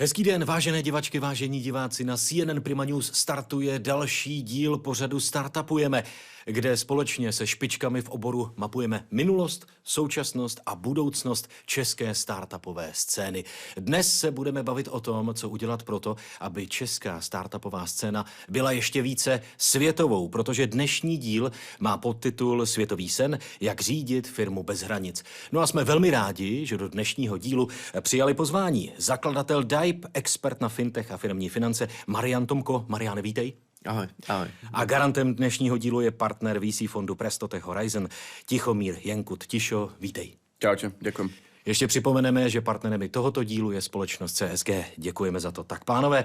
Hezký den, vážené divačky, vážení diváci. Na CNN Prima News startuje další díl pořadu Startupujeme, kde společně se špičkami v oboru mapujeme minulost, současnost a budoucnost české startupové scény. Dnes se budeme bavit o tom, co udělat proto, aby česká startupová scéna byla ještě více světovou, protože dnešní díl má podtitul Světový sen, jak řídit firmu bez hranic. No a jsme velmi rádi, že do dnešního dílu přijali pozvání zakladatel Dive, expert na fintech a firmní finance Marian Tomko. Mariane, vítej. Ahoj, ahoj. A garantem dnešního dílu je partner VC fondu Prestotech Horizon Tichomír Jenkut. Tišo, vítej. Čaute, ďakujem. Ještě připomeneme, že partnerem tohoto dílu je společnost CSG. Děkujeme za to. Tak pánové,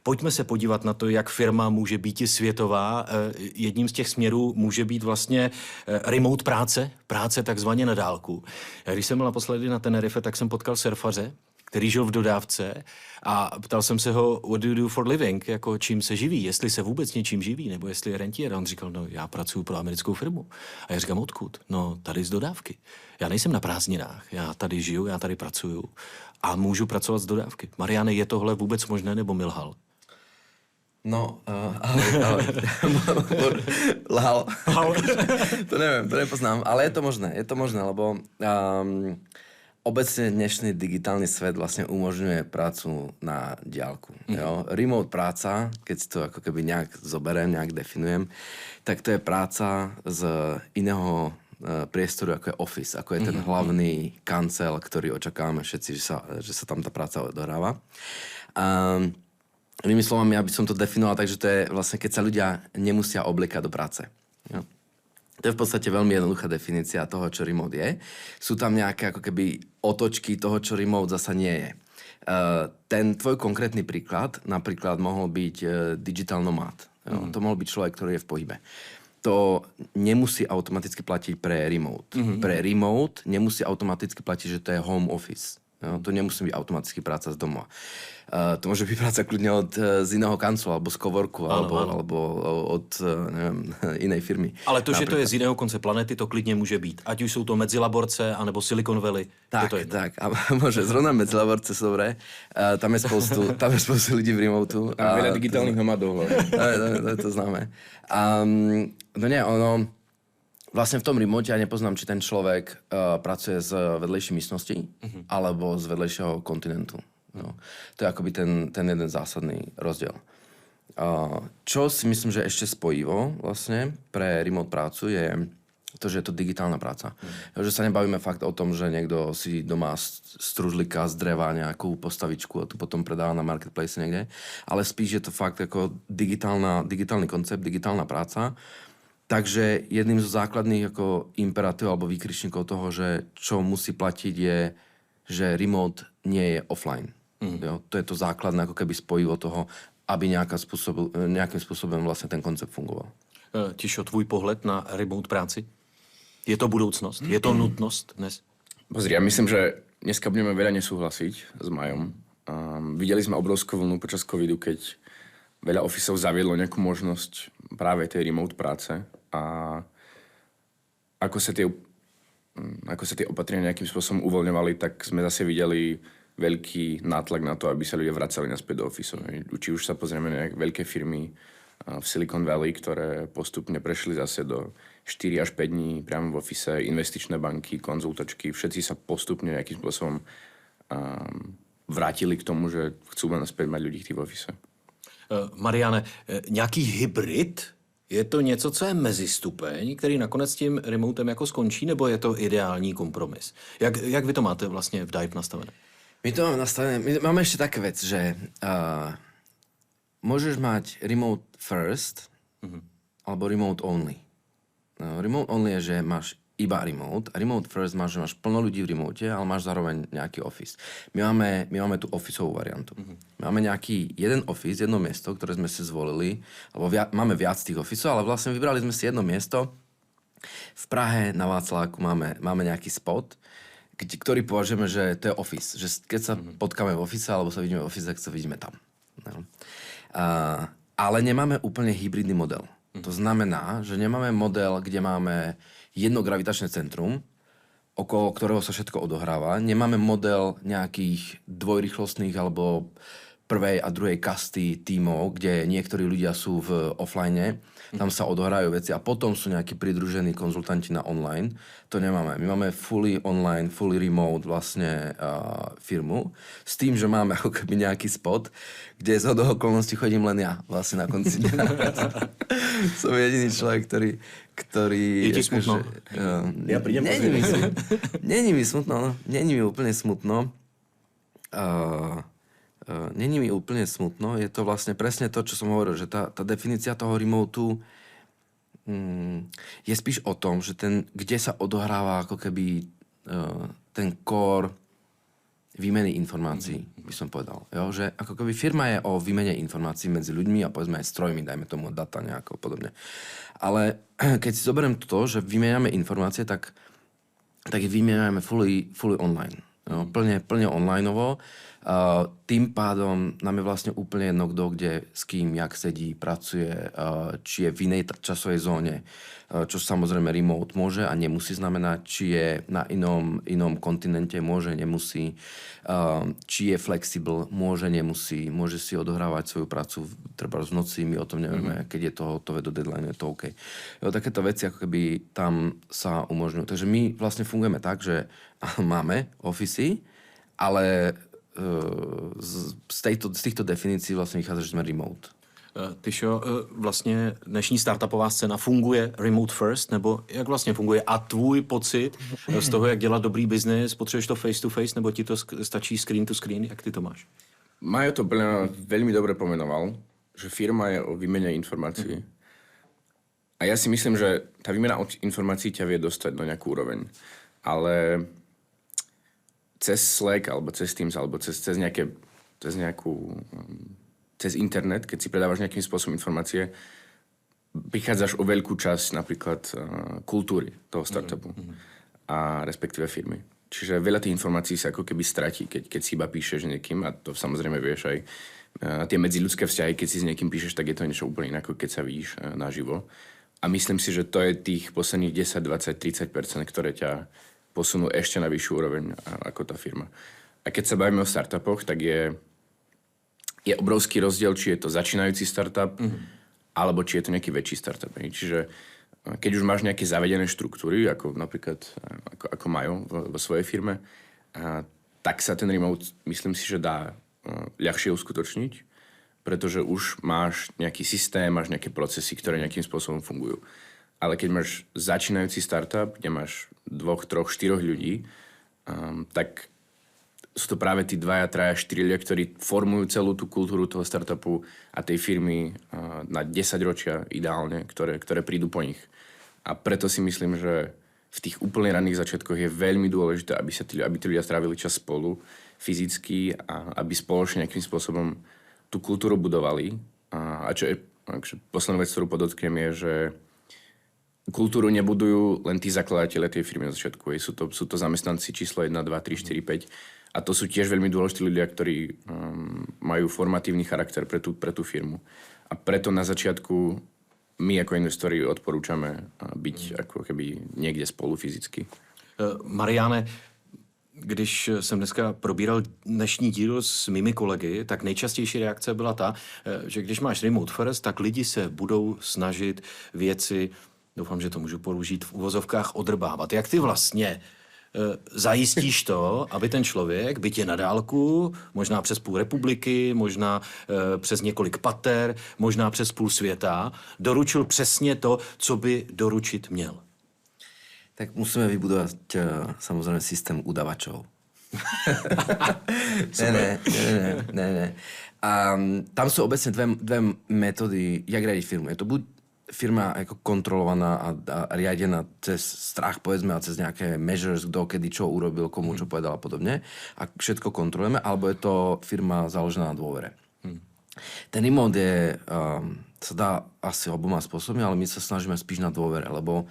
pojďme se podívat na to, jak firma může být světová. Jedním z těch směrů může být vlastně remote práce takzvaně na dálku. Když jsem byl naposledy na Tenerife, tak jsem potkal surfaře, který žil v dodávce a ptal jsem se ho, what do you do for living, jako čím se živí, jestli se vůbec něčím živí, nebo jestli je rentier. A on říkal, no já pracuji pro americkou firmu. A já říkám, odkud? No tady z dodávky. Já nejsem na prázdninách, já tady žiju, já tady pracuju a můžu pracovat z dodávky. Mariane, je tohle vůbec možné, nebo mi lhal? No, ahoj. Lhal. To neviem, to nepoznám, ale je to možné, lebo obecne dnešný digitálny svet vlastne umožňuje prácu na diaľku. Jo? Remote práca, keď si to ako keby nejak zoberiem, nejak definujem, tak to je práca z iného priestoru, ako je office, ako je ten hlavný kancel, ktorý očakávame všetci, že sa tam tá práca odohráva. Inými slovami, ja by som to definoval tak, že to je vlastne, keď sa ľudia nemusia obliekať do práce. Jo? To je v podstate veľmi jednoduchá definícia toho, čo remote je. Sú tam nejaké ako keby otočky toho, čo remote zasa nie je. Ten tvoj konkrétny príklad napríklad mohol byť digital nomad. To mohol byť človek, ktorý je v pohybe. To nemusí automaticky platiť pre remote. Pre remote nemusí automaticky platiť, že to je home office. To nemusí byť automaticky práca z domova. To môže byť práca kľudne z iného kanclu, alebo z coworku, alebo od neviem, inej firmy. Ale to, napríklad, že to je z iného konce planety, to klidně může být. Ať už jsou to Medzilaborce, anebo Silicon Valley. Tak. A môže, zrovna Medzilaborce sú dobré. Tam je spoustu ľudí v remotu. A veľa digitálnych nomadov. To známe. No nie, vlastne v tom remote ja nepoznám, či ten človek pracuje z vedlejšej místnosti alebo z vedlejšieho kontinentu. No. To je akoby ten jeden zásadný rozdiel. Čo si myslím, že ešte spojivo vlastne pre remote prácu je to, že je to digitálna práca. Že sa nebavíme fakt o tom, že niekto si doma strúžlika z dreva nejakú postavičku a tu potom predáva na marketplace niekde, ale spíš je to fakt ako digitálny koncept, digitálna práca. Takže jedným zo základných ako imperatív alebo výkričníkov toho, že čo musí platiť je, že remote nie je offline. Jo? To je to základné ako keby spojivo toho, aby nejakým spôsobom vlastne ten koncept fungoval. Tišo, tvůj pohled na remote práci? Je to budoucnost? Je to nutnost dnes? Pozri, ja myslím, že dneska budeme veľa nesúhlasiť s Majom. Videli sme obrovskú vlnu počas covidu, keď veľa ofisov zaviedlo nejakú možnosť práve tej remote práce a ako sa tie opatrenia nejakým spôsobom uvoľňovali, tak sme zase videli veľký nátlak na to, aby sa ľudia vracali naspäť do ofisov. Či už sa pozrieme na veľké firmy v Silicon Valley, ktoré postupne prešli zase do 4 až 5 dní priamo v ofise, investičné banky, konzultačky, všetci sa postupne nejakým spôsobom vrátili k tomu, že chcú naspäť mať ľudí v tým ofise. Mariane, nějaký hybrid? Je to něco, co je mezistupeň, který nakonec tím remotem jako skončí, nebo je to ideální kompromis? Jak vy to máte vlastně v Dive nastavené? My to máme nastavené. My máme ešte také vec, že môžeš mať remote first alebo remote only. Remote only je, že máš iba remote. A remote first máš, že máš plno ľudí v remote, ale máš zároveň nejaký office. My máme tú officeovú variantu. Máme nejaký jeden office, jedno miesto, ktoré sme si zvolili, alebo máme viac tých officeov, ale vlastne vybrali sme si jedno miesto. V Prahe na Václaváku máme nejaký spot, ktorý považujeme, že to je office. Že keď sa potkáme v office, alebo sa vidíme v office, tak sa vidíme tam. No. Ale nemáme úplne hybridný model. To znamená, že nemáme model, kde máme jedno gravitačné centrum, okolo ktorého sa všetko odohráva. Nemáme model nejakých dvojrýchlostných alebo prvej a druhej kasty tímov, kde niektorí ľudia sú v offline, tam sa odohrajú veci a potom sú nejakí pridružení konzultanti na online. To nemáme. My máme fully online, fully remote vlastne firmu s tým, že máme ako keby nejaký spot, kde z okolností chodím len ja vlastne na konci dňa. Som jediný človek, ktorý je ti smutno? Ja prídem pozrieť. Není mi smutno, no. Není mi úplne smutno. Není mi úplne smutno. Je to vlastne presne to, čo som hovoril, že tá definícia toho remotu je spíš o tom, že kde sa odohráva ako keby ten core výmeny informácií, by som povedal. Jo? Že ako keby firma je o výmene informácií medzi ľuďmi a povedzme aj strojmi, dajme tomu data nejako podobne. Ale keď si zoberiem to, že vymeniame informácie, tak ich vymeniame fully online. Jo? Plne onlineovo. Tým pádom nám je vlastne úplne jedno, kto kde, s kým, jak sedí, pracuje, či je v inej časovej zóne, čo samozrejme remote môže a nemusí znamenať, či je na inom kontinente, môže, nemusí, či je flexible, môže, nemusí, môže si odohrávať svoju prácu treba v noci, my o tom nevieme, keď je to hotové do deadline, je to OK. Jo, takéto veci ako keby tam sa umožňujú. Takže my vlastne fungujeme tak, že máme ofisy, ale z týchto definícií vlastne vychádza, že sme remote. Tyšo, vlastně dnešní startupová scéna funguje remote first, nebo jak vlastně funguje? A tvůj pocit z toho, jak dělat dobrý biznes, potřebuješ to face to face, nebo ti to stačí screen to screen? Jak ty to máš? Majo to veľmi dobre pomenoval, že firma je o výmene informácií. A ja si myslím, že tá výmena informácií ťa vie dostať na nejakú úroveň. Ale cez Slack, alebo cez Teams, alebo cez internet, keď si predávaš nejakým spôsobom informácie, prichádzaš o veľkú časť napríklad kultúry toho startupu a respektíve firmy. Čiže veľa tých informácií sa ako keby stratí, keď si iba píšeš niekým, a to samozrejme vieš aj tie medziľudské vzťahy, keď si s niekým píšeš, tak je to niečo úplne inak, keď sa vidíš naživo. A myslím si, že to je tých posledných 10, 20, 30%, ktoré ťa posunú ešte na vyššiu úroveň ako tá firma. A keď sa bavíme o startupoch, tak je obrovský rozdiel, či je to začínajúci startup, alebo či je to nejaký väčší startup. Čiže keď už máš nejaké zavedené štruktúry, ako napríklad ako majú vo svojej firme, tak sa ten remote, myslím si, že dá ľahšie uskutočniť, pretože už máš nejaký systém, máš nejaké procesy, ktoré nejakým spôsobom fungujú. Ale keď máš začínajúci startup, kde máš 2, 3, 4 ľudí, tak sú to práve tí 2, 3, 4 ľudia, ktorí formujú celú tú kultúru toho startupu a tej firmy na 10 ročia ideálne, ktoré prídu po nich. A preto si myslím, že v tých úplne ranných začiatkoch je veľmi dôležité, aby tí ľudia strávili čas spolu fyzicky a aby spoločne nejakým spôsobom tú kultúru budovali. A čo je posledná vec, ktorú podotknem, je, že kultúru nebudujú len tí zakladatelia tej firmy na začiatku. Sú to zamestnanci číslo 1, 2, 3, 4, 5. A to sú tiež veľmi dôležití ľudia, ktorí majú formatívny charakter pre tú firmu. A preto na začiatku my ako investori odporúčame byť ako keby niekde spolu fyzicky. Mariane, když jsem dneska probíral dnešní díl s mými kolegy, tak nejčastější reakce byla ta, že když máš remote first, tak lidi se budou snažit věci, doufám, že to můžu použít v uvozovkách, odrbávat. Jak ty vlastně zajistíš to, aby ten člověk, byť je na dálku, možná přes půl republiky, možná přes několik pater, možná přes půl světa, doručil přesně to, co by doručit měl? Tak musíme vybudovať samozrejme systém udavačov. Ne. A tam sú obecne dve metódy, jak riadiť firmu. Je to buď firma ako kontrolovaná a riadená cez strach, povedzme, a cez nejaké measures, kto kedy čo urobil, komu čo povedal a podobne. A všetko kontrolujeme, alebo je to firma založená na dôvere. Ten remote sa dá asi oboma spôsobmi, ale my sa snažíme spíš na dôvere, lebo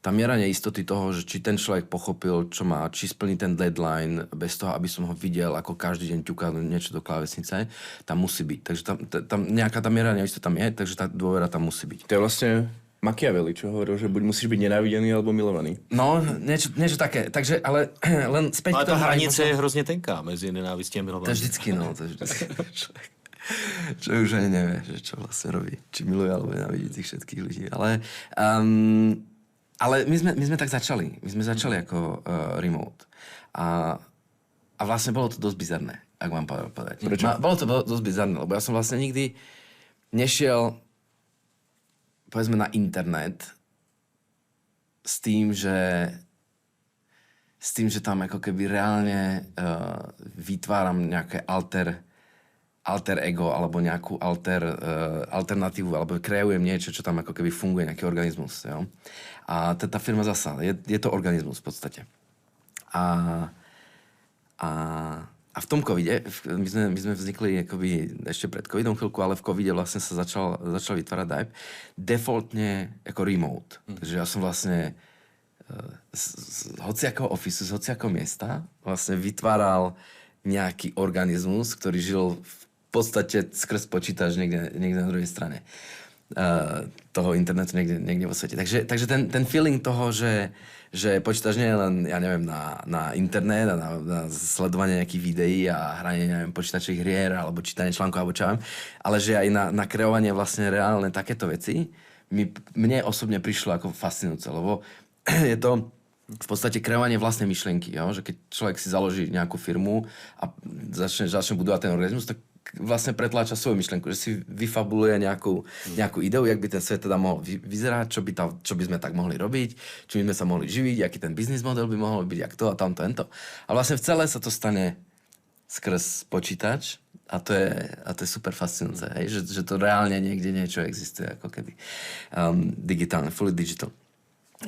tá miera neistoty toho, že či ten človek pochopil, čo má, či splní ten deadline bez toho, aby som ho videl, ako každý deň ťuká niečo do klávesnice, tam musí byť. Takže tam nejaká tá miera neistota tam je, takže tá dôvera tam musí byť. To je vlastne Machiavelli, čo hovoril, že buď musíš byť nenávidený alebo milovaný. No, niečo také. Takže, ale len späť Ale k ta tomu... hranice je hrozně tenká mezi nenávistí a To milovaním. je vždycky, no. To je vždycky. Človek už ani nevie, že čo vlastne robí. Či miluje alebo nenávidí tých všetkých ľudí. Ale my sme tak začali. My sme začali ako remote. A vlastne bolo to dosť bizarné, ak mám povedať. Prečo? Bolo to dosť bizarné, lebo ja som vlastne nikdy nešiel povedzme na internet s tým, že tam ako keby reálne vytváram nejaké alter ego alebo nejakú alternatívu alebo kreujem niečo, čo tam ako keby funguje, nejaký organizmus. Jo? A tá firma zasa, je to organizmus v podstate. A v tom covide, my sme vznikli akoby ešte pred covidom chvíľku, ale v covide vlastne sa začal vytvárať Dive defaultne ako remote. Takže ja som vlastne z hociakého ofisu, z hociakého miesta vlastne vytváral nejaký organizmus, ktorý žil v podstate skrz počítač niekde na druhej strane toho internetu, niekde vo svete. Takže ten feeling toho, že počítač nie je len, ja neviem, na internet a na sledovanie nejakých videí a hranie, neviem, počítačových hier alebo čítanie článkov alebo čo, ale že aj na kreovanie vlastne reálne takéto veci mne osobne prišlo ako fascinujúce, lebo je to v podstate kreovanie vlastnej myšlienky, jo? Že keď človek si založí nejakú firmu a začne budovať ten organizmus, tak vlastne pretláča svoju myšlienku, že si vyfabuluje nejakú ideu, jak by ten svet teda mohol vyzerať, čo by sme tak mohli robiť, čo by sme sa mohli živiť, aký ten biznis model by mohol byť, jak to a tamto, ento. A vlastne v celé sa to stane skrz počítač a to je super fascinujúce, že to reálne niekde niečo existuje, ako keby digitálne, fully digital.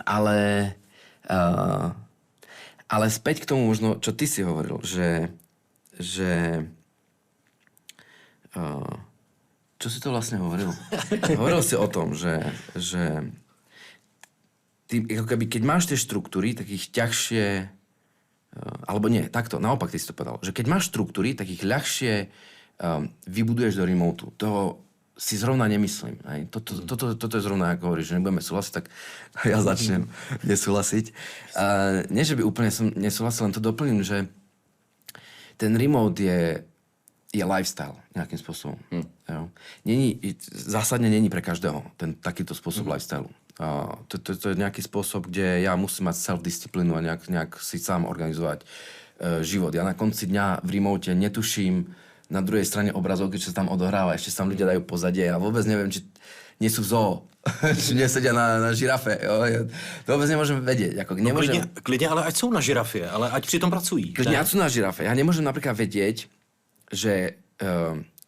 Ale späť k tomu možno, čo ty si hovoril, že čo si to vlastne hovoril? Hovoril si o tom, že ty, ako keby, keď máš tie štruktúry, tak ich ťažšie alebo nie, takto, naopak ty si to povedal, že keď máš štruktúry, tak ich ľahšie vybuduješ do remotu. To si zrovna nemyslím. Hej. Toto je zrovna, ako hovoríš, že nebudeme súhlasiť, tak ja začnem nesúhlasiť. Nie, že by úplne som nesúhlasil, len to doplním, že ten remote je lifestyle nejakým spôsobom. Jo. Zásadne není pre každého takýto spôsob lifestyle. To je nejaký spôsob, kde ja musím mať self-disciplínu a nejak si sám organizovať život. Ja na konci dňa v remote netuším na druhej strane obrazovky, čo sa tam odohráva. Ešte sa tam ľudia dajú pozadie a vôbec neviem, či nie sú v zoo. Či nesedia na žirafe. Jo. To vôbec nemôžem vedieť. Klidně, ale ať jsou na žirafě, ale ať přitom pracují. Klidně, ať sú na žirafe. Ja nemôžem napríklad vedieť, že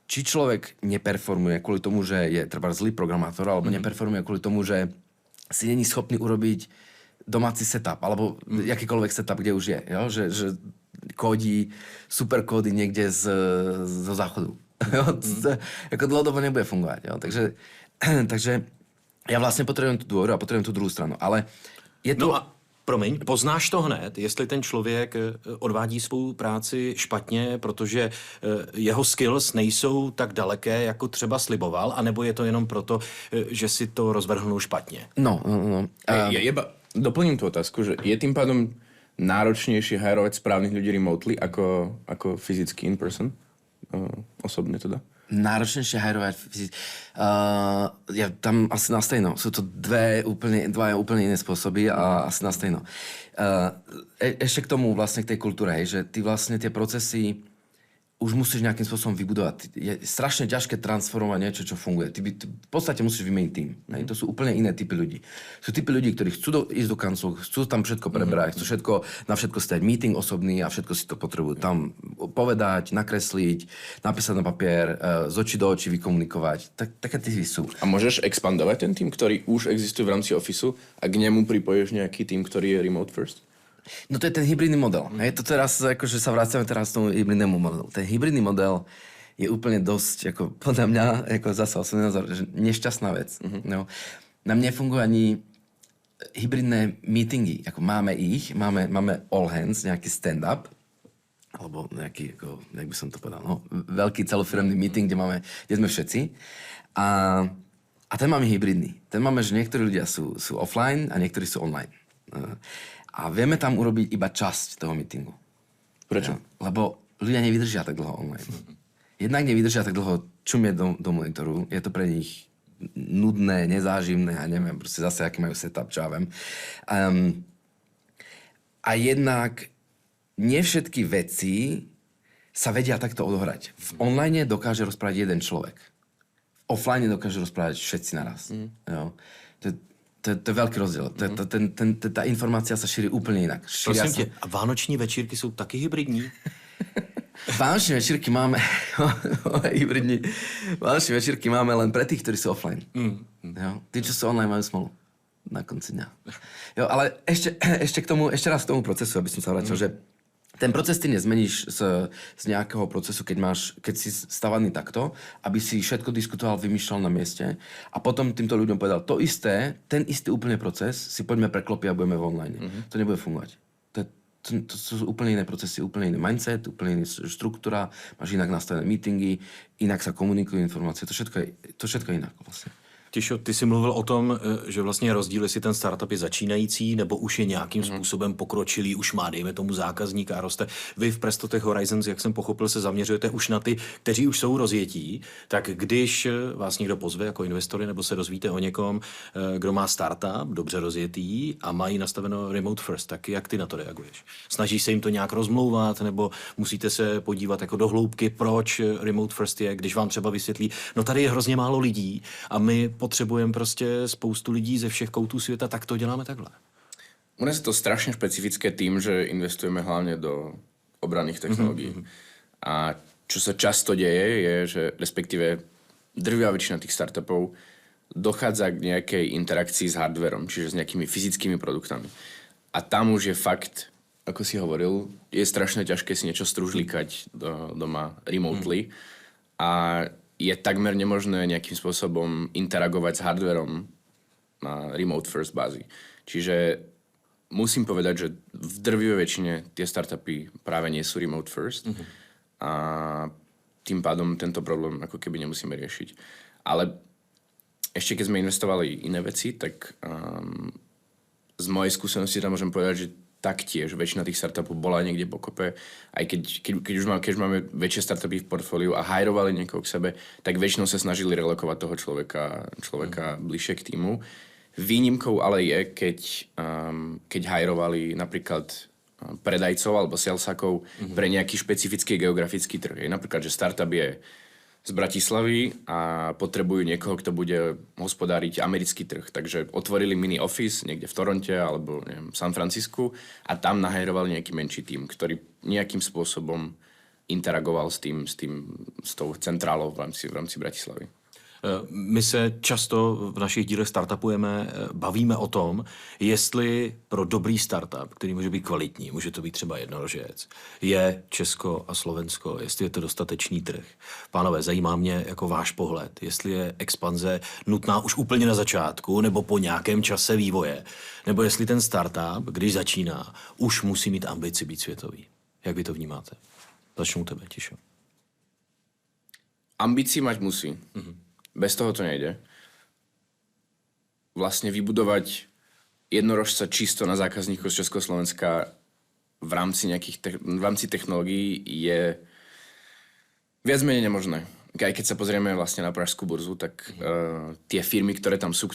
či človek neperformuje kvôli tomu, že je treba zlý programátor, alebo neperformuje kvôli tomu, že si není schopný urobiť domáci setup, alebo akýkoľvek setup, kde už je. Jo? Že kódi super kódy niekde zo záchodu. Ako dlhodobo nebude fungovať. Jo? Takže ja vlastne potrebujem tú dôveru a potrebujem tú druhú stranu. Ale je to... No a promiň, poznáš to hned, jestli ten člověk odvádí svou práci špatně, protože jeho skills nejsou tak daleké, jako třeba sliboval, anebo je to jenom proto, že si to rozvrhnul špatně? No. Doplním tú otázku, že je tým pádom náročnejšie hajrovať správnych ľudí remotely ako fyzicky in person? Osobne teda? Náročnejšie hajrovať ja tam asi na stejno. Sú to dva úplne iné spôsoby a asi na stejno. Ešte k tomu vlastne k tej kultúre, že ty vlastne tie procesy už musíš nejakým spôsobom vybudovať. Je strašne ťažké transformovať niečo, čo funguje. Ty v podstate musíš vymeniť tým. To sú úplne iné typy ľudí. Sú typy ľudí, ktorí chcú ísť do kanclu, chcú tam všetko prebrať, chcú na všetko stať meeting osobný a všetko si to potrebujú tam povedať, nakresliť, napísať na papier, z očí do očí vykomunikovať. Také typy sú. A môžeš expandovať ten tým, ktorý už existuje v rámci Officeu a k nemu pripojíš nejaký tým, ktorý je remote first? No to je ten hybridný model. To teraz, akože sa vraciame teraz k tomu hybridnému modelu. Ten hybridný model je úplne dosť, ako podľa mňa, ako zasa osobný názor, že nešťastná vec. No, na mne fungujú ani hybridné meetingy. Ako máme all hands, nejaký stand-up, alebo nejaký, ako, jak by som to povedal, veľký celofiremný meeting, kde sme všetci. A A ten máme hybridný. Ten máme, že niektorí ľudia sú offline a niektorí sú online. A vieme tam urobiť iba časť toho meetingu. Prečo? Lebo ľudia nevydržia tak dlho online. Jednak nevydržia tak dlho čumieť do monitoru. Je to pre nich nudné, nezáživné a neviem, proste zase, aký majú setup, čo ja viem. A jednak nie všetky veci sa vedia takto odohrať. V online dokáže rozprávať jeden človek. V offline dokáže rozprávať všetci naraz. Jo. To je veľký rozdiel. Tá informácia sa šíri úplne inak. Prosím tě, a vánoční večírky jsou taky hybridní? Vánočné večírky máme hybridní. Vánočné večírky máme len pre tých, ktorí sú offline. Jo? Tí, čo sú online, majú smolu na konci dňa. Jo, ale ešte raz k tomu procesu, aby som sa vrátil, že ten proces ty nezmeníš z nejakého procesu, keď si stavaný takto, aby si všetko diskutoval, vymýšľal na mieste a potom týmto ľuďom povedal to isté, ten istý úplne proces si poďme preklopiť a budeme v online. To nebude fungovať. To sú úplne iné procesy, úplne iný mindset, úplne iná štruktúra, máš inak nastavené meetingy, inak sa komunikujú informácie, to všetko je inak vlastne. Tišo, ty jsi mluvil o tom, že vlastně je rozdíl, jestli ten startup je začínající, nebo už je nějakým způsobem pokročilý, už má, dejme tomu, zákazníka a roste. Vy v Prestotech Horizons, jak jsem pochopil, se zaměřujete už na ty, kteří už jsou rozjetí. Tak když vás někdo pozve jako investory, nebo se dozvíte o někom, kdo má startup, dobře rozjetý a mají nastaveno remote first, tak jak ty na to reaguješ? Snažíš se jim to nějak rozmlouvat, nebo musíte se podívat jako do hloubky, proč remote first je, když vám třeba vysvětlí, no tady je hrozně málo lidí a my potřebujeme prostě spoustu lidí ze všech koutů světa, tak to děláme takhle. U nás je to strašne špecifické tým, že investujeme hlavne do obranných technológií. A čo sa často deje, je, že respektíve drvivá väčšina tých startupov dochádza k nejakej interakcii s hardverom, čiže s nejakými fyzickými produktami. A tam už je fakt, ako si hovoril, je strašne ťažké si niečo stružlikať doma remotely. A je takmer nemožné nejakým spôsobom interagovať s hardverom na remote first bázi. Čiže musím povedať, že v drvivej väčšine tie startupy práve nie sú remote first a tým pádom tento problém ako keby nemusíme riešiť. Ale ešte keď sme investovali iné veci, tak z mojej skúsenosti tam môžem povedať, že taktiež väčšina tých startupov bola niekde pokope. Aj keď už máme väčšie startupy v portfóliu a hajrovali niekoho k sebe, tak väčšinou sa snažili relokovať toho človeka bližšie k týmu. Výnimkou ale je, keď hajrovali napríklad predajcov alebo salesakov pre nejaký špecifický geografický trh. Je napríklad, že startup je z Bratislavy a potrebujú niekoho, kto bude hospodáriť americký trh. Takže otvorili mini office niekde v Toronte alebo neviem, v San Francisku a tam nahajrovali nejaký menší tím, ktorý nejakým spôsobom interagoval s tou centrálou v rámci Bratislavy. My se často v našich dílech startupujeme, bavíme o tom, jestli pro dobrý startup, který může být kvalitní, může to být třeba jednorožec, je Česko a Slovensko, jestli je to dostatečný trh. Pánové, zajímá mě jako váš pohled, jestli je expanze nutná už úplně na začátku nebo po nějakém čase vývoje, nebo jestli ten startup, když začíná, už musí mít ambici být světový. Jak vy to vnímáte? Začnu tebe, Tišo. Ambícii mať musí. Bez toho to nejde. Vlastne vybudovať jednorožca čisto na zákazníkov z Československa v rámci technológií je viac menej nemožné. Aj keď sa pozrieme vlastne na pražskú burzu, tak tie firmy, ktoré tam sú,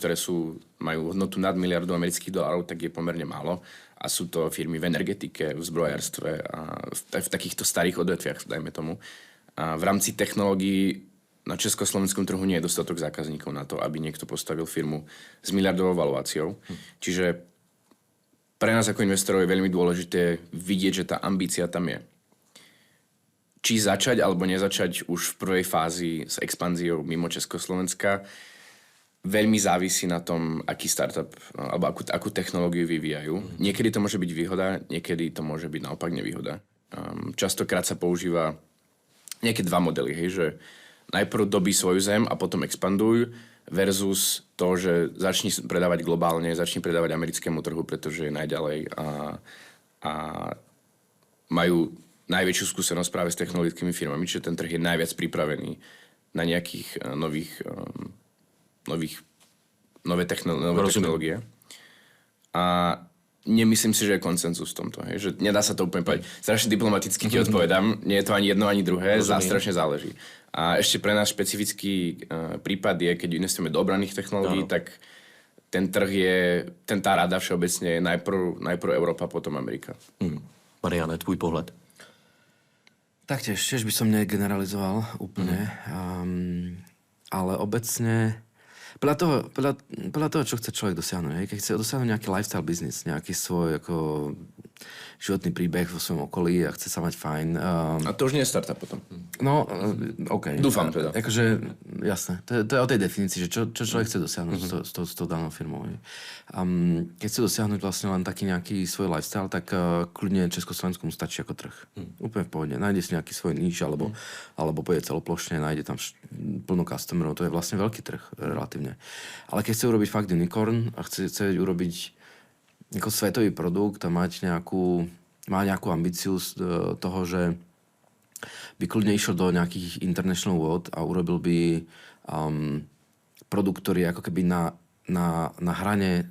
majú hodnotu nad $1 miliardu amerických dolárov, tak je pomerne málo. A sú to firmy v energetike, v zbrojárstve a v takýchto starých odvetviach, dajme tomu. A v rámci technológií na československom trhu nie je dostatok zákazníkov na to, aby niekto postavil firmu s miliardovou valuáciou. Čiže pre nás ako investorov je veľmi dôležité vidieť, že tá ambícia tam je. Či začať alebo nezačať už v prvej fázi s expanziou mimo Československa veľmi závisí na tom, aký startup alebo akú technológiu vyvíjajú. Niekedy to môže byť výhoda, niekedy to môže byť naopak nevýhoda. Častokrát sa používa nejaké dva modely, hej, že najprv dobí svoju zem a potom expanduj versus to, že začni predávať globálne, začni predávať americkému trhu, pretože je najďalej a majú najväčšiu skúsenosť práve s technologickými firmami, čiže ten trh je najviac pripravený na nejakých nových nové technológie. A nemyslím si, že je konsenzus v tomto. Hej? Že nedá sa to úplne povedať. Strašne diplomaticky ti odpovedám. Nie je to ani jedno, ani druhé. Strašne záleží. A ešte pre nás špecifický prípad je, keď investujeme do obranných technológií, tak ten trh je, tá rada všeobecne je najprv Európa, potom Amerika. Mariane, tvůj pohled? Tak tiež by som negeneralizoval úplne, ale obecne podľa toho, čo chce človek dosiahnuť. Hej? Keď chce dosiahnuť nejaký lifestyle business, nejaký svoj ako životný príbeh vo svojom okolí a chce sa mať fajn. A to už nie je startup potom. No, OK. Dúfam teda. Akože, jasné. To je o tej definícii, že čo človek chce dosiahnuť s tou danou firmou. Keď chce dosiahnuť vlastne len taký nejaký svoj lifestyle, tak kľudne Československu mu stačí ako trh. Úplne v pohode. Nájde si nejaký svoj níž, alebo pôjde celoplošne, nájde tam plno customerov. To je vlastne veľký trh relatívne. Ale keď chce urobiť fakt unicorn a chce urobiť ako svetový produkt a má nejakú ambíciu z toho, že by kľudne išiel do nejakých international world a urobil by produkt, ktorý je ako keby na hrane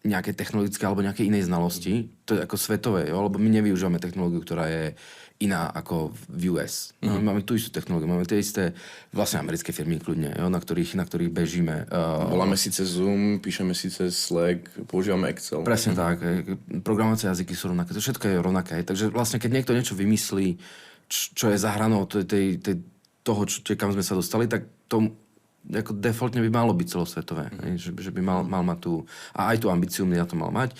nejakej technologické alebo nejakej inej znalosti. To je ako svetové, jo? Lebo my nevyužívame technológiu, ktorá je iná ako v US. My máme tú istú technológiu, máme tie isté vlastne americké firmy kľudne, jo? Na ktorých bežíme. Voláme si cez Zoom, píšeme si cez Slack, používame Excel. Presne tak. Programovacie jazyky sú rovnaké. To všetko je rovnaké. Takže vlastne, keď niekto niečo vymyslí, čo je za hranou toho, kam sme sa dostali, tak to ako defaultne by malo byť celosvetové. Že by mal mať tú... A aj tú ambíciu by na to mal mať.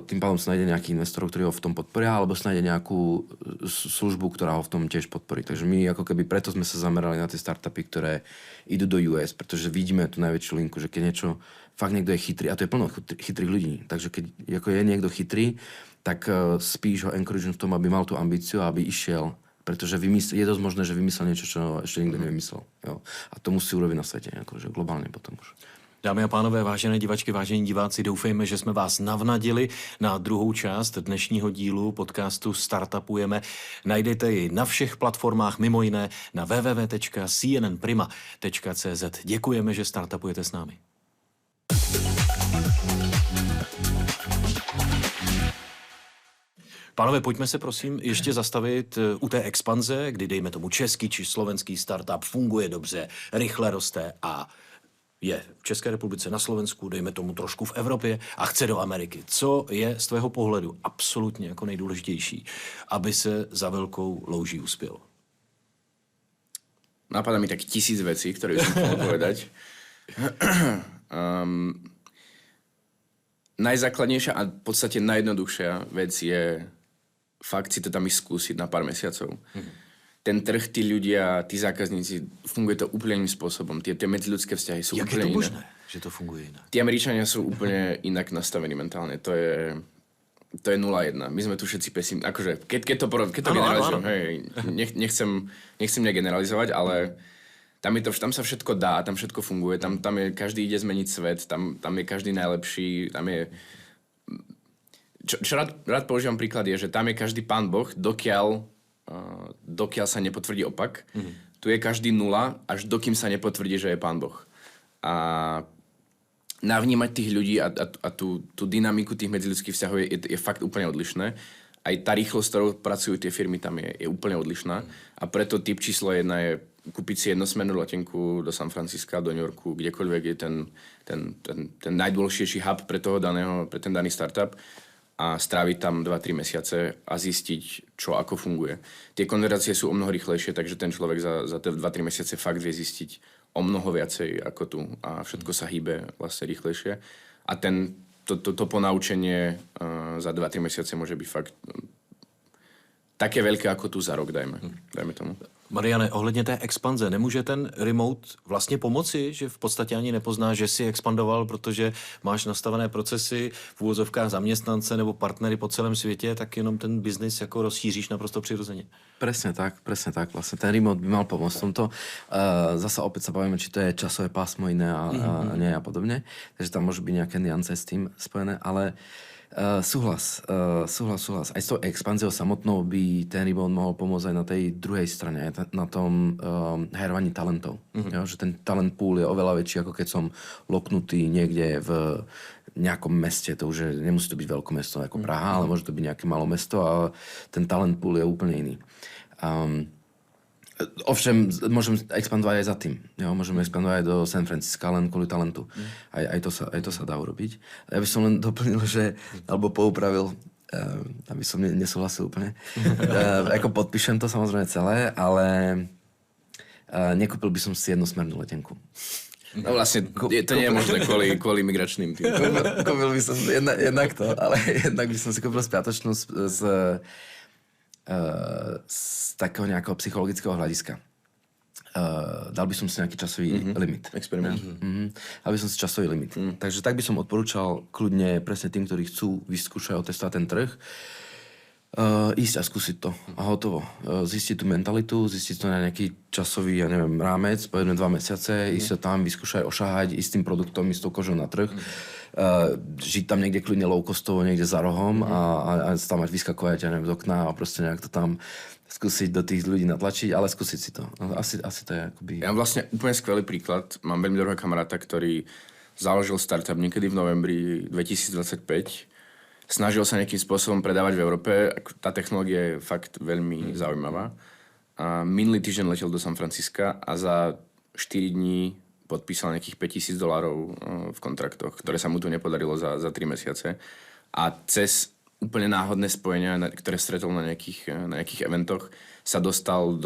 Tým pádom sa nájde nejaký investor, ktorý ho v tom podporia, alebo sa nájde nejakú službu, ktorá ho v tom tiež podporí. Takže my ako keby preto sme sa zamerali na tie startupy, ktoré idú do US, pretože vidíme tú najväčšiu linku, že keď niečo fakt niekto je chytrý, a to je plno chytrých ľudí, takže keď ako je niekto chytrý, tak spíš ho encourage v tom, aby mal tú ambíciu a aby išiel, pretože je dosť možné, že vymyslel niečo, čo ešte nikto nevymyslel. Jo. A to musí urobiť na svete, akože globálne potom už. Dámy a pánové, vážené divačky, vážení diváci, doufejme, že jsme vás navnadili na druhou část dnešního dílu podcastu Startupujeme. Najdete ji na všech platformách, mimo jiné na www.cnnprima.cz. Děkujeme, že startupujete s námi. Pánové, pojďme se prosím ještě zastavit u té expanze, kdy dejme tomu český či slovenský startup funguje dobře, rychle roste a je v České republice, na Slovensku, dejme tomu trošku v Evropě a chce do Ameriky. Co je z tvého pohledu absolutně jako nejdůležitější, aby se za velkou louží uspělo? Napadá mi tak 1000 vecí, ktoré by som chcel povedať. Najzákladnejšia a v podstate najjednoduchšia vec je fakt si to tam ísť skúsiť na pár mesiacov. Ten trh, tí ľudia, tí zákazníci, funguje to úplne iným spôsobom. Tie medziľudské vzťahy sú úplne iné. Jak je to možné, že to funguje inak? Tí Američania sú úplne inak nastavení mentálne. To je 0-1. My sme tu všetci pesimisti. Akože, keď to generalizujem, hej, nechcem negeneralizovať, ale tam sa všetko dá, tam všetko funguje, tam je, každý ide zmeniť svet, tam je každý najlepší, tam je... Čo rád používam príklad je, že tam je každý pán Boh, dokiaľ sa nepotvrdí opak. Tu je každý 0, až dokým sa nepotvrdí, že je pán Boh. A navnímať tých ľudí a tú dynamiku tých medziľudských vzťahov je fakt úplne odlišné. Aj tá rýchlosť, ktorou pracujú tie firmy, tam je úplne odlišná. A preto typ číslo 1 je kúpiť si jednosmennú letenku do San Francisca, do New Yorku, kdekoľvek je ten najdôležitejší hub pre ten daný startup a stráviť tam 2-3 mesiace a zistiť, čo ako funguje. Tie konverzácie sú o mnoho rýchlejšie, takže ten človek za tie 2-3 mesiace fakt vie zistiť o mnoho viacej ako tu a všetko sa hýbe vlastne rýchlejšie. A to ponaučenie za 2-3 mesiace môže byť fakt také veľké ako tu za rok, dajme tomu. Mariane, ohledně té expanze, nemůže ten remote vlastně pomoci, že v podstatě ani nepozná, že si expandoval, protože máš nastavené procesy v úvozovkách zaměstnance nebo partnery po celém světě, tak jenom ten biznis jako rozšíříš naprosto přirozeně. Presne tak. Vlastne ten remote by mal pomôcť v tomto. Zasa opäť sa bavíme, či to je časové pásmo iné a nie a podobne. Takže tam môžu byť nejaké nuance s tým spojené, ale Súhlas. Aj s tou expanziou samotnou by ten rebound mohol pomôcť aj na tej druhej strane, aj na tom hajrovaní talentov. Jo, že ten talent pool je oveľa väčší, ako keď som loknutý niekde v nejakom meste. To už je, nemusí to byť veľké mesto ako Praha, ale môže to byť nejaké malé mesto a ten talent pool je úplne iný. Ovšem, môžem expandovať aj za tým. Jo? Môžeme expandovať aj do San Francisca len kvôli talentu. Aj to sa dá urobiť. Ja by som len doplnil, alebo poupravil, aby som nesúhlasil úplne. Ako podpíšem to samozrejme celé, ale nekúpil by som si jednosmernú letenku. No vlastne, to nie je možné kvôli migračným tým. Kúpil by som jednak to, ale jednak by som si kúpil spiatočnú z takého nejakého psychologického hľadiska. Dal by som si nejaký časový limit. Experiment. Dal by som si časový limit. Takže tak by som odporúčal kľudne presne tým, ktorí chcú vyskúšať, otestovať ten trh, ísť a skúsiť to. A hotovo. Zistiť tú mentalitu, zistiť to na nejaký časový, rámec, po 1-2 mesiace, ísť to tam, vyskúšať, ošahať, ísť s tým produktom, ísť s tou kožou na trh. Žiť tam niekde kľudne low-costovo, niekde za rohom a tam mať vyskakovať, z okna a proste nejak to tam skúsiť do tých ľudí natlačiť, ale skúsiť si to. Asi to je akoby... Ja mám vlastne úplne skvelý príklad. Mám veľmi dobrého kamaráta, ktorý založil startup niekedy v novembri 2025. Snažil sa nejakým spôsobom predávať v Európe. Tá technológia je fakt veľmi zaujímavá. A minulý týždeň letel do San Francisca a za 4 dní podpísal nejakých $5,000 v kontraktoch, ktoré sa mu tu nepodarilo za 3 mesiace. A cez úplne náhodné spojenia, ktoré stretol na nejakých eventoch, sa dostal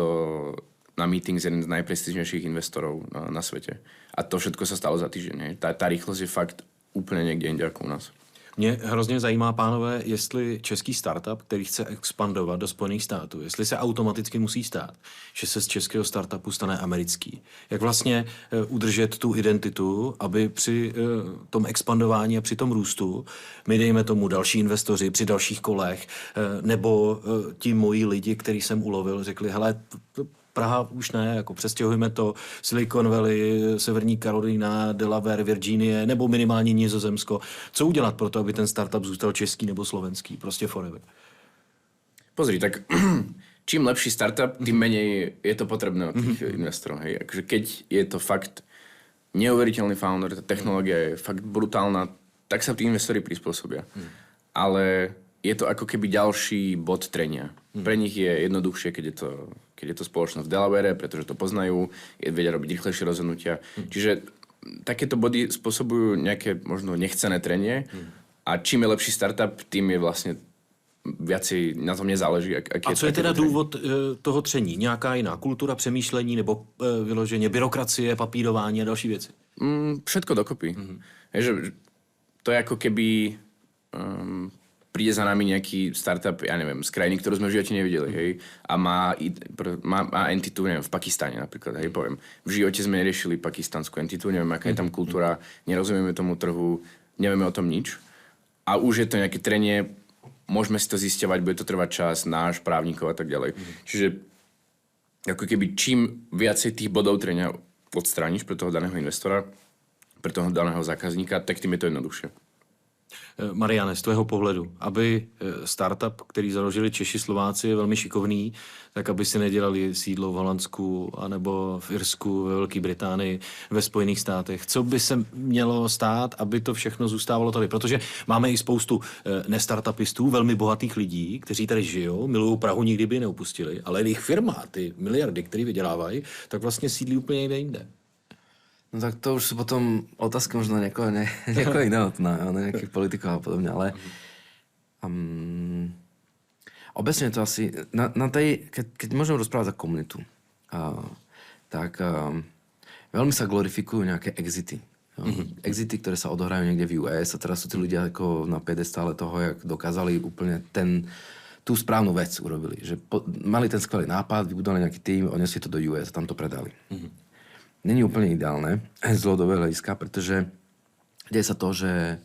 na meeting s jedným z najprestížnejších investorov na svete. A to všetko sa stalo za týždeň. Tá rýchlosť je fakt úplne niekde inde ako u nás. Mě hrozně zajímá, pánové, jestli český startup, který chce expandovat do Spojených států, jestli se automaticky musí stát, že se z českého startupu stane americký. Jak vlastně udržet tu identitu, aby při tom expandování a při tom růstu, my dejme tomu další investoři při dalších kolech, nebo ti moji lidi, který jsem ulovil, řekli, hele, Praha už ne, jako přestěhujeme to Silicon Valley, Severní Karolina, Delaware, Virginie, nebo minimálně Nizozemsko. Co udělat pro to, aby ten startup zůstal český nebo slovenský? Prostě forever. Pozri, tak čím lepší startup, tým menej je to potrebné od tých investorov. Hej. Akože keď je to fakt neuveriteľný founder, tá technológia je fakt brutálna, tak sa tí investori prispôsobia. Ale je to ako keby ďalší bod trenia. Pre nich je jednoduchšie, keď je to spoločnosť v Delaware, pretože to poznajú, vedia robiť rýchlejšie rozhodnutia. Čiže takéto body spôsobujú nejaké možno nechcené trenie a čím je lepší startup, tým je vlastne viacej na tom nezáleží. A co je teda důvod toho tření? Nějaká jiná kultura přemýšlení nebo vyloženě byrokracie, papírování a další věci? Všetko dokopy. Že to je ako keby príde za nami nejaký startup, ja neviem, z krajiny, ktorú sme v živote nevideli, hej, a má entitu, neviem, v Pakistane napríklad, hej, poviem. V živote sme neriešili pakistanskú entitu, neviem, aká je tam kultúra, nerozumieme tomu trhu, nevieme o tom nič. A už je to nejaké trenie, môžeme si to zisťovať, bude to trvať čas, náš, právnikov a tak ďalej. Čiže ako keby čím viacej tých bodov trenia odstrániš pre toho daného investora, pre toho daného zákazníka, tak tým je to jednoduchšie. Mariane, z tvého pohledu, aby startup, který založili Češi, Slováci, je velmi šikovný, tak aby si nedělali sídlo v Holandsku anebo v Irsku, ve Velké Británii, ve Spojených státech. Co by se mělo stát, aby to všechno zůstávalo tady? Protože máme i spoustu nestartupistů, velmi bohatých lidí, kteří tady žijou, milují Prahu, nikdy by neupustili, ale jejich firma, ty miliardy, které vydělávají, tak vlastně sídlí úplně někde jinde. No tak to už sú potom otázky možno niekoho iného, na nejakých politikov a podobne, ale obecne to asi, keď môžem rozprávať za komunitu, tak veľmi sa glorifikujú nejaké exity. Exity, ktoré sa odohrajú niekde v US a teraz sú tí ľudia ako na piedestále toho, jak dokázali úplne tú správnu vec urobili. Že mali ten skvelý nápad, vybudovali nejaký tým, odnesli to do US a tam to predali. Není úplne ideálne z dlhodobého hľadiska, pretože deje sa to, že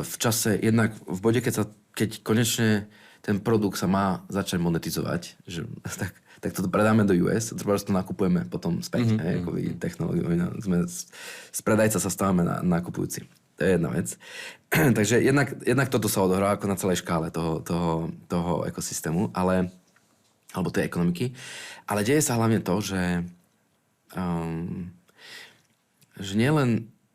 v čase, jednak v bode, keď konečne ten produkt sa má začať monetizovať, že, tak toto predáme do US a to nakupujeme potom späť. Technológiu. Z predajca sa stávame na nakupujúci. To je jedna vec. Takže jednak toto sa odohrá ako na celej škále toho ekosystému, alebo tej ekonomiky. Ale deje sa hlavne to, že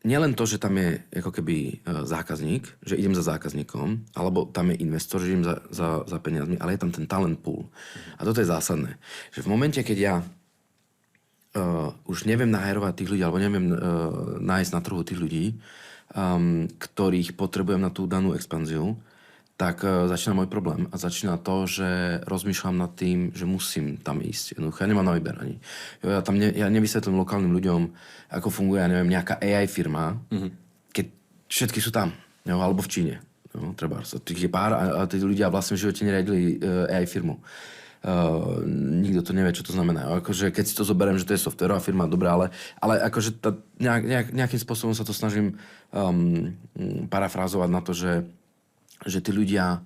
nielen to, že tam je ako keby zákazník, že idem za zákazníkom, alebo tam je investor, že idem za peniazmi, ale je tam ten talent pool. A toto je zásadné. Že v momente, keď ja už neviem naherovať tých ľudí, alebo neviem nájsť na trhu tých ľudí, ktorých potrebujem na tú danú expanziu, tak začína môj problém. A začína to, že rozmýšľam nad tým, že musím tam ísť. Jednoducho, ja nemám na výber ani. Ja nevysvetlím lokálnym ľuďom, ako funguje, ja neviem, nejaká AI firma, keď všetky sú tam, alebo v Číne. Treba, tých je pár a tí ľudia vlastne v živote neriadili AI firmu. Nikto to nevie, čo to znamená. Akože, keď si to zoberiem, že to je softwarová firma, dobrá, ale akože nejakým spôsobom sa to snažím parafrázovať na to, že tí ľudia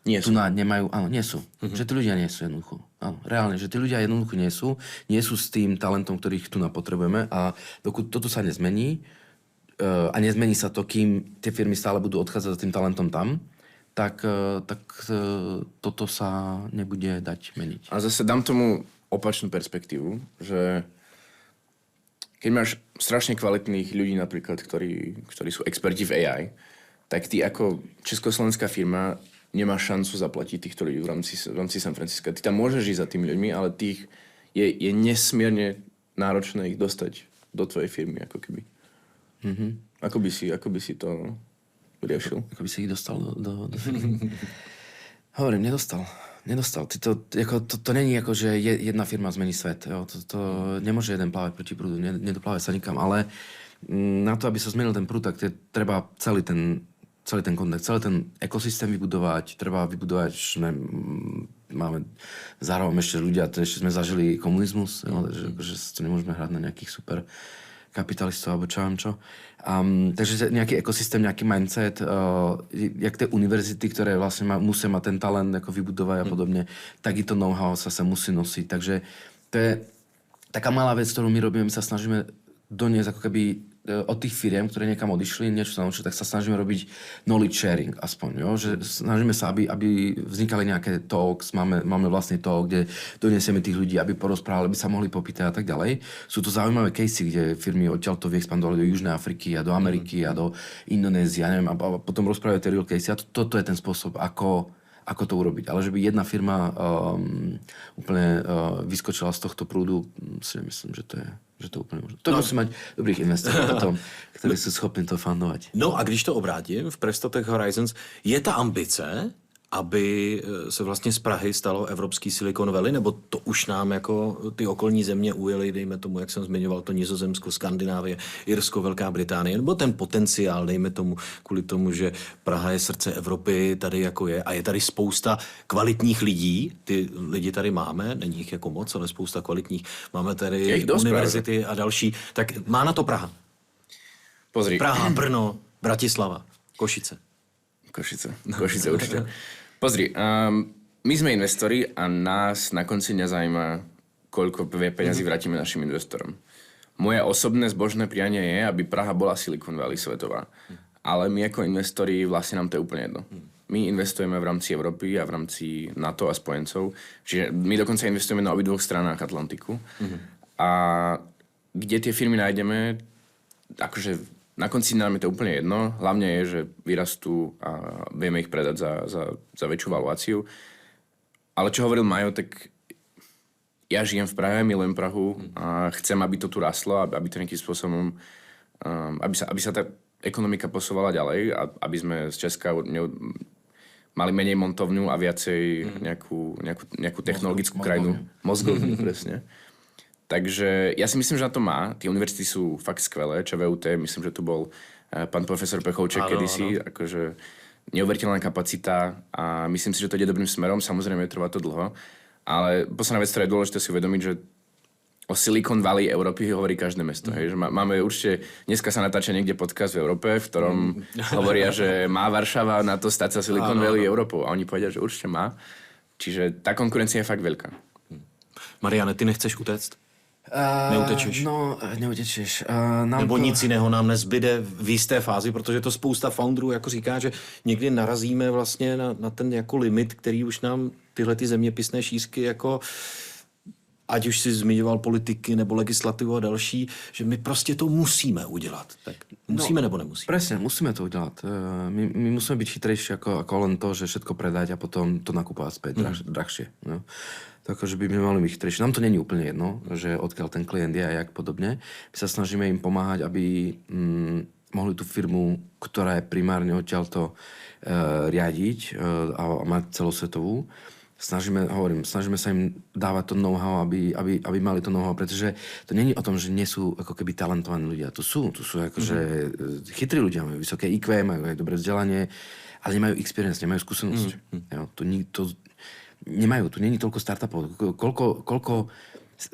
nemajú, áno, nie sú. Že tí ľudia nie sú jednoducho. Áno, reálne, že tí ľudia jednoducho nie sú s tým talentom, ktorých tu potrebujeme a dokud toto sa nezmení a nezmení sa to, kým tie firmy stále budú odchádzať za tým talentom tam, tak toto sa nebude dať meniť. A zase dám tomu opačnú perspektívu, že keď máš strašne kvalitných ľudí napríklad, ktorí sú experti v AI, tak ty ako československá firma nemáš šancu zaplatiť týchto ľudí v rámci San Francisca. Ty tam môžeš ísť za tými ľuďmi, ale je nesmierne náročné ich dostať do tvojej firmy, ako keby. Ako by si to riešil? Ako by si ich dostal do firmy. Hovorím, nedostal. To není ako, že jedna firma zmení svet. Jo? To nemôže jeden plávať proti prúdu, nedopláva sa nikam. Ale na to, aby sa zmenil ten prúd, tak treba celý ten kontext, celý ten ekosystém vybudovať. Treba vybudovať, máme zároveň ešte ľudia, ešte sme zažili komunizmus, že to nemôžeme hrať na nejakých super kapitalistov alebo čo vám čo. Takže nejaký ekosystém, nejaký mindset, jak tie univerzity, ktoré vlastne musia mať ten talent ako vybudovať a podobne, tak i to know-how sa musí nosiť. Takže to je taká malá vec, ktorú my robíme, my sa snažíme doniesť ako keby od tých firiem, ktoré niekam odišli, niečo sa naučili, tak sa snažíme robiť knowledge sharing aspoň, jo? Že snažíme sa, aby vznikali nejaké talks, máme vlastný talk, kde donesieme tých ľudí, aby porozprávali, aby sa mohli popýtať a tak ďalej. Sú to zaujímavé casey, kde firmy odtiaľto vyexpandovali do Južnej Afriky a do Ameriky a do Indonézie, neviem, a potom rozprávajú tie real casey. A toto je ten spôsob, ako to urobiť. Ale že by jedna firma úplne vyskočila z tohto prúdu, si myslím, že to úplne možné. To musí mať dobrých investorov potom, ktorí sú schopní to fundovať. No a když to obrátím, v Prestotech Horizons je ta ambice, aby se vlastně z Prahy stalo evropský Silicon Valley, nebo to už nám jako ty okolní země ujeli, dejme tomu, jak jsem zmiňoval, to Nizozemsko, Skandinávie, Irsko, Velká Británie, nebo ten potenciál, dejme tomu, kvůli tomu, že Praha je srdce Evropy, tady jako je, a je tady spousta kvalitních lidí, ty lidi tady máme, není jich jako moc, ale spousta kvalitních, máme tady univerzity a další, tak má na to Praha. Pozri. Praha, Brno, Bratislava, Košice. Košice určite. Pozri, my sme investori a nás na konci nezaujíma, koľko peňazí vrátime našim investorom. Moje osobné zbožné prianie je, aby Praha bola Silicon Valley svetová. Ale my ako investori vlastne nám to je úplne jedno. My investujeme v rámci Európy a v rámci NATO a spojencov. Čiže my dokonca investujeme na obidvoch stranách Atlantiku. A kde tie firmy nájdeme, akože na konci nám je to úplne jedno. Hlavne je, že vyrastú a vieme ich predať za väčšiu valuáciu. Ale čo hovoril Majo, tak ja žijem v Prahe, milujem Prahu a chcem, aby to tu rastlo, aby to nejakým spôsobom, aby sa tá ekonomika posúvala ďalej a aby sme z Česka mali menej montovňu a viacej nejakú technologickú krajinu. Mozgovňu, presne. Takže ja si myslím, že na to má. Tie univerzity sú fakt skvelé. ČVUT, myslím, že tu bol pán profesor Pechovček kedysi. Akože neuveriteľná kapacita a myslím si, že to ide dobrým smerom. Samozrejme, trvá to dlho. Ale posledná vec, ktorá je dôležité si uvedomiť, že o Silicon Valley Európy hovorí každé mesto. Hej? Že máme určite, dneska sa natáča niekde podcast v Európe, v ktorom hovoria, že má Varšava na to stať sa Silicon Valley Európou. A oni povedia, že určite má. Čiže tá konkurencia je fakt veľká. Mariane, ty nechceš utéct? Neutečeš? No, neutečeš. Nebo nic jiného nám nezbyde v jisté fázi, protože to spousta founderů jako říká, že někdy narazíme vlastně na ten jako limit, který už nám tyhle ty zeměpisné šířky jako ať už si zmiňoval politiky nebo legislativu a další, že my prostě to musíme udělat. Tak musíme nebo nemusíme? Presne, musíme to udělat. My musíme byť chytrejší ako len to, že všetko predať a potom to nakúpovať späť drahšie. No. Takže by mali byť chytrejší. Nám to není úplne jedno, že odkiaľ ten klient je a jak podobne. My sa snažíme im pomáhať, aby mohli tú firmu, ktorá je primárne odtiaľto riadiť a mať celosvetovú. Snažíme sa im dávať to know-how, aby mali to know-how, pretože to není o tom, že nie sú ako keby talentovaní ľudia. To sú akože chytrí ľudia, majú vysoké IQ, majú aj dobré vzdelanie, ale nemajú experience, nemajú skúsenosť. Jo, to nemajú, tu není toľko startupov. Koľko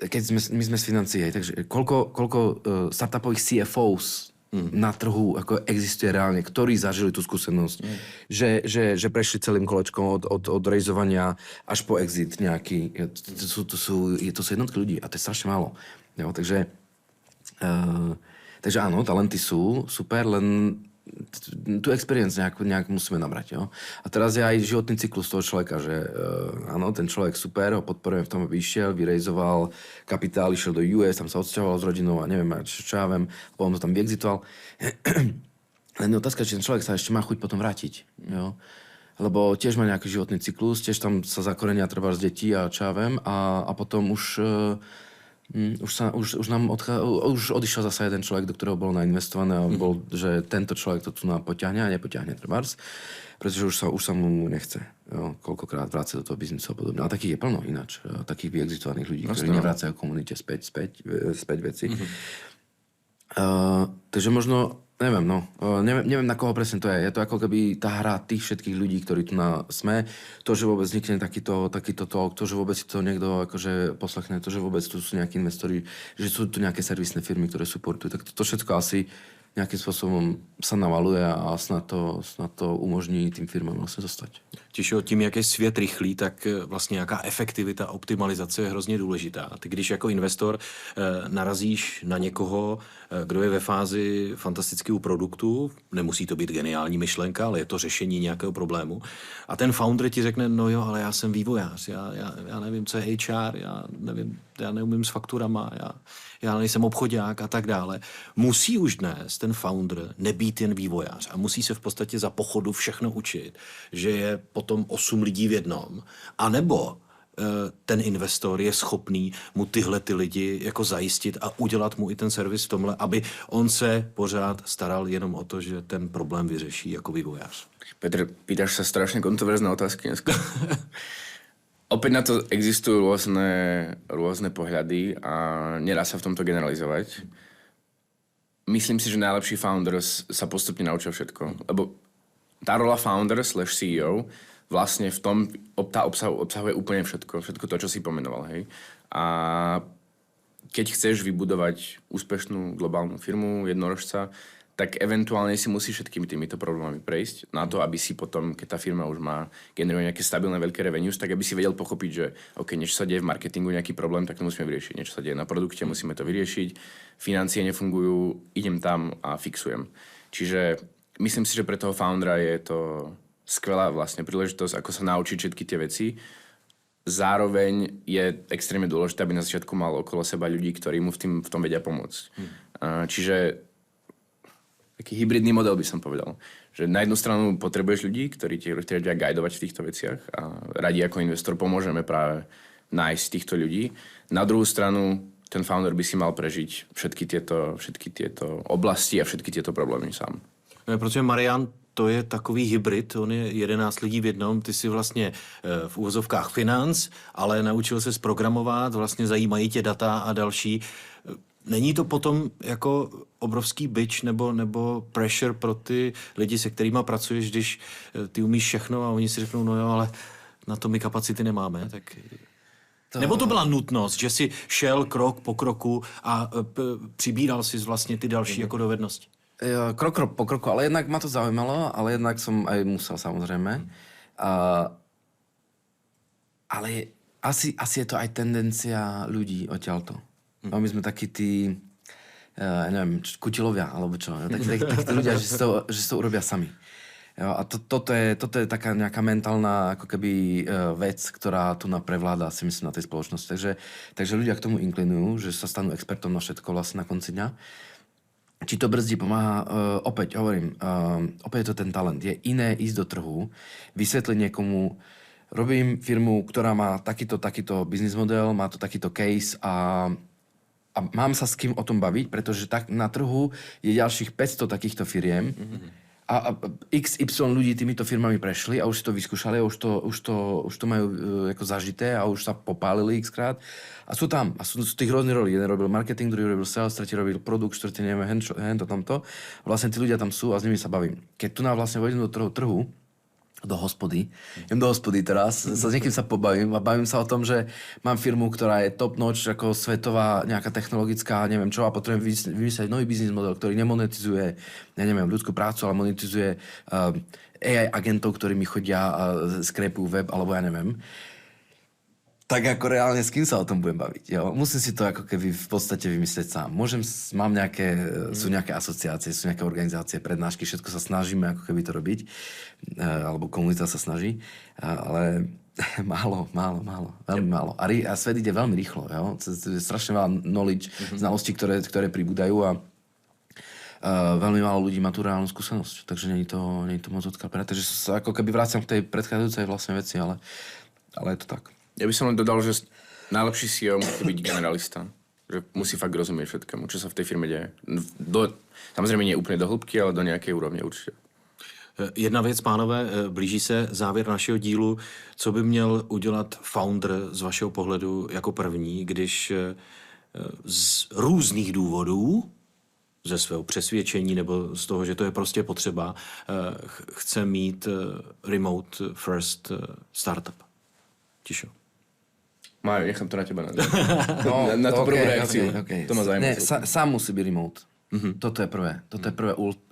keď my sme z financií, takže koľko startupových CFOs na trhu ako existuje reálne, ktorí zažili tú skúsenosť, že prešli celým kolečkom od rejzovania až po exit nejaký. To sú jednotky ľudí a to je strašne málo. Jo, takže áno, talenty sú super, len tú experience nejak musíme nabrať. Jo? A teraz je aj životný cyklus toho človeka, že áno, ten človek super, ho podporujem v tom, aby išiel, vyrejzoval kapitál, išiel do US, tam sa odsťahoval s rodinou a neviem, čo ja viem, potom to tam vyexitoval. Len je otázka, či ten človek sa ešte má chuť potom vrátiť. Jo? Lebo tiež má nejaký životný cyklus, tiež tam sa zakorenia treba z detí a čo ja viem, a potom už odišiel zase jeden človek, do ktorého bolo nainvestované a bol, že tento človek to tu poťahne a nepoťahne trebárs, pretože už sa mu nechce. Jo, koľkokrát vráca do toho biznisu a podobne. A takých je plno ináč. Takých vyexitovaných ľudí, ktorí nevracajú komunite späť veci. Takže možno neviem, na koho presne to je. Je to ako keby tá hra tých všetkých ľudí, ktorí tu sme. To, že vôbec vznikne takýto talk, to, že vôbec si to niekto akože poslechne, to, že vôbec tu sú nejakí investori, že sú tu nejaké servisné firmy, ktoré supportujú, tak to všetko asi nejakým spôsobom sa navaluje a snad to umožní tým firmám vlastně zostať. Tišo, tím, jak je svět rychlý, tak vlastně nějaká efektivita, optimalizace je hrozně důležitá. A ty, když jako investor narazíš na někoho, kdo je ve fázi fantastického produktu, nemusí to být geniální myšlenka, ale je to řešení nějakého problému. A ten founder ti řekne, no jo, ale já jsem vývojář, já nevím, co je HR, já neumím s fakturama, já nejsem obchodák a tak dále. Musí už dnes ten founder nebýt jen vývojář a musí se v podstatě za pochodu všechno učit, že je potom 8 lidí v jednom. A nebo ten investor je schopný mu tyhle ty lidi jako zajistit a udělat mu i ten servis v tomhle, aby on se pořád staral jenom o to, že ten problém vyřeší jako vývojář. Petr, pýtaš sa strašne kontroverzné otázky dneska. Opäť na to existujú rôzne pohľady a nedá sa v tomto generalizovať. Myslím si, že najlepší founders sa postupne naučia všetko. Lebo tá rola founder / CEO vlastne v tom obsahuje úplne všetko. Všetko to, čo si pomenoval. Hej? A keď chceš vybudovať úspešnú globálnu firmu, jednorožca, tak eventuálne si musí všetkými týmito problémami prejsť na to, aby si potom, keď tá firma už má generuje nejaké stabilné veľké revenues, tak aby si vedel pochopiť, že OK, niečo sa deje v marketingu, nejaký problém, tak to musíme vyriešiť. Niečo sa deje na produkte, musíme to vyriešiť. Financie nefungujú, idem tam a fixujem. Čiže myslím si, že pre toho foundera je to skvelá vlastne príležitosť, ako sa naučiť všetky tie veci. Zároveň je extrémne dôležité, aby na začiatku mal okolo seba ľudí, ktorí mu v tom vedia pomôcť. Čiže taký hybridný model by som povedal. Že na jednu stranu potrebuješ ľudí, ktorí ti vedia guidovať v týchto veciach a radi ako investor pomôžeme práve nájsť týchto ľudí. Na druhú stranu ten founder by si mal prežiť všetky tieto oblasti a všetky tieto problémy sám. Protože Marian, to je takový hybrid, on je 11 lidí v jednom, ty si vlastně v úvozovkách financ, ale naučil se zprogramovat, vlastně zajímají tě data a další. Není to potom jako obrovský bič nebo pressure pro ty lidi, se kterými pracuješ, když ty umíš všechno a oni si řeknou, no jo, ale na to my kapacity nemáme, tak... Nebo to byla nutnost, že si šel krok po kroku a přibíral si vlastně ty další jako dovednosti? Krok po kroku, ale jednak ma to zaujímalo, ale jednak som aj musel, samozrejme. Ale asi je to aj tendencia ľudí odtiaľto. No, my sme takí tí, neviem, kutilovia, alebo čo. Takí tí ľudia, že si to urobia sami. Jo, a toto je taká nejaká mentálna ako keby vec, ktorá tu prevláda, si myslím, na tej spoločnosti. Takže ľudia k tomu inklinujú, že sa stanú expertom na všetko vlastne na konci dňa. Či to brzdí, pomáha, opäť hovorím, opäť je to ten talent. Je iné ísť do trhu, vysvetliť niekomu, robím firmu, ktorá má takýto business model, má to takýto case a mám sa s kým o tom baviť, pretože tak na trhu je ďalších 500 takýchto firiem a XY ľudí týmito firmami prešli a už si to vyskúšali a už to majú ako zažité a už sa popálili xkrát. A sú tam. A sú tých rôznych rolí. Jeden robil marketing, druhý robil sales, tretí robil produkt, štvrtý neviem, hento, tamto. Vlastne tí ľudia tam sú a s nimi sa bavím. Keď tu nám vlastne vojdem do trhu, do hospody. Idem do hospody teraz, sa s niekým sa pobavím a bavím sa o tom, že mám firmu, ktorá je top notch, ako svetová, nejaká technologická, neviem čo, a potrebujem vymyslieť nový biznis model, ktorý nemonetizuje, ja neviem, ľudskú prácu, ale monetizuje AI agentov, ktorí mi chodia a skrepujú web, alebo ja neviem. Tak ako reálne, s kým sa o tom budem baviť. Jo? Musím si to ako keby v podstate vymyslieť sám. Mám sú nejaké asociácie, sú nejaké organizácie, prednášky, všetko sa snažíme ako keby to robiť. Alebo komunita sa snaží. Ale málo. Veľmi málo. A svet ide veľmi rýchlo. Jo? Je strašne veľa knowledge, znalostí, ktoré pribúdajú a veľmi málo ľudí má tú reálnu skúsenosť. Takže nie je to moc odkapené. Takže sa ako keby vraciam k tej predchádzajúcej vlastne veci, ale je to tak. Ja by som len dodal, že najlepší CEO musí byť generalista. Že musí fakt rozumieť všetkému, čo sa v tej firme deje. Samozrejme nie úplne do hĺbky, ale do nějaké úrovně určitě. Jedna věc, pánové, blíží se závěr našeho dílu. Co by měl udělat founder z vašeho pohledu jako první, když z různých důvodů, ze svého přesvědčení nebo z toho, že to je prostě potřeba, chce mít remote first startup? Tišo. Májo, nechám to na teba. Na tú prvú reakciu. Okay. To ma zaujíma. Ne, sám musí byť remote. Toto je prvé.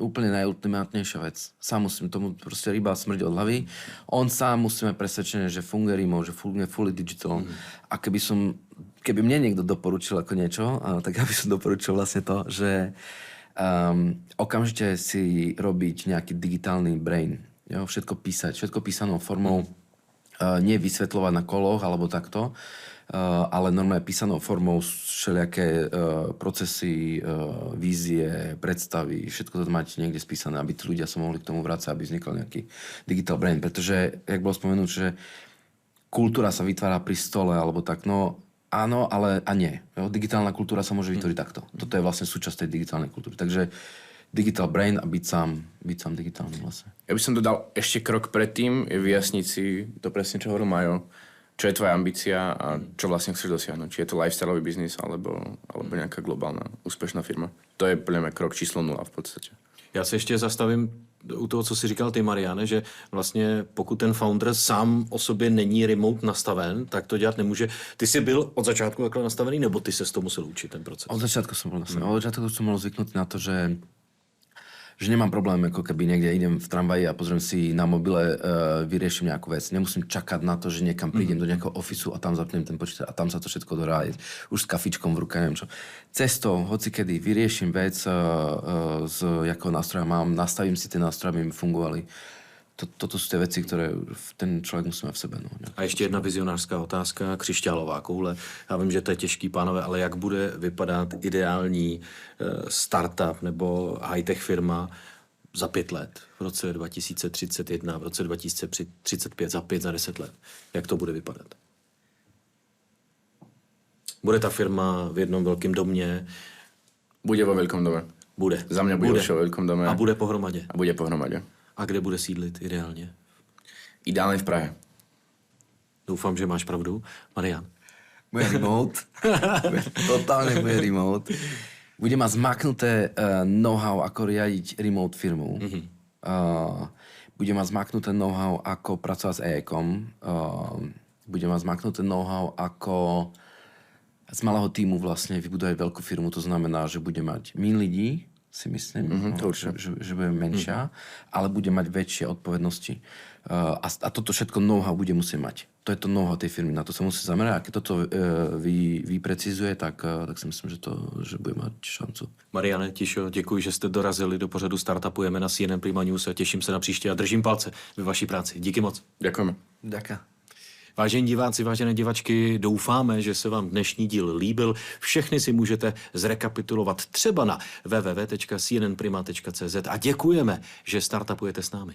Úplne najultimátnejšia vec. Sám musím, tomu proste ryba smrdí od hlavy. On sám musí mať presvedčenie, že funguje remote, že funguje fully digital. A keby mne niekto doporučil ako niečo, tak ja by som doporučil vlastne to, že okamžite si robiť nejaký digitálny brain. Jo? Všetko písať, všetko písanou formou. Nie vysvetľovať na koloch alebo takto, ale normálne písanou formou všelijaké procesy, vízie, predstavy, všetko to mať niekde spísané, aby tí ľudia sa mohli k tomu vrácať, aby vznikol nejaký digital brain. Pretože, jak bolo spomenúť, že kultúra sa vytvára pri stole alebo tak, no áno, ale a nie. Jo? Digitálna kultúra sa môže vytvoriť takto. Toto je vlastne súčasť tej digitálnej kultúry. Takže digital brain a byť sám digitálny vlastne. Ja by som dodal ešte krok predtým, je vyjasniť si to presne, čo hovoril Majo. Čo je tvoja ambícia a čo vlastne chceš dosiahnuť. Či je to lifestyleový biznis alebo nejaká globálna úspešná firma. To je podľa mňa krok číslo 0 v podstate. Já se ještě zastavím u toho, co si říkal ty, Mariane, že vlastně pokud ten founder sám o sobě není remote nastaven, tak to dělat nemůže. Ty jsi byl od začátku takhle nastavený, nebo ty se z toho musel učit ten proces? Od začiatku som bol nastavený. Od začiatku som bol zvyknutý na to, že nemám problém, ako keby niekde idem v tramvaji a pozriem si na mobile, vyriešim nejakú vec. Nemusím čakať na to, že niekam prídem do nejakého ofisu a tam zapnem ten počítač a tam sa to všetko dohrá. Už s kafičkom v ruke, neviem čo. Cestou, hocikedy vyriešim vec, z jakého nástroja mám, nastavím si tie nástroje, aby mi fungovali. Toto sú tie veci, ktoré ten človek musí mať v sebe. No. A ještě jedna vizionářská otázka, křišťálová koule. Já vím, že to je těžký, pánové, ale jak bude vypadat ideální startup nebo high-tech firma za 5 let? V roce 2031, v roce 2035, za 5, za 10 let. Jak to bude vypadat? Bude ta firma v jednom velkém domě? Bude vo veľkom dome. Bude. Za mňa bude vo veľkom dome. A bude pohromadě. A bude pohromadě. A kde bude sídlit ideálně? Ideálne v Prahe. Doufám, že máš pravdu. Marian. Bude remote. Totálne bude remote. Bude mať zmaknuté know-how, ako riadiť remote firmu. Bude mať zmaknuté know-how, ako pracovať s AI-kom. Bude mať zmaknuté know-how, ako z malého týmu vlastne vybudovať veľkú firmu. To znamená, že bude mať míň ľudí, si myslím, že bude menšia, ale bude mať väčšie odpovednosti. A toto všetko know-how bude musieť mať. To je to know-how tej firmy, na to sa musí zamerať. A keď toto vyprecizuje, tak si myslím, že bude mať šancu. Mariane, Tišo, děkuji, že jste dorazili do pořadu Startupujeme na CNN Prima News a těším se na příště a držím palce ve vaší práci. Díky moc. Ďakujeme. Ďakujem. Vážení diváci, vážené divačky, doufáme, že se vám dnešní díl líbil. Všechny si můžete zrekapitulovat třeba na www.cnnprima.cz a děkujeme, že startupujete s námi.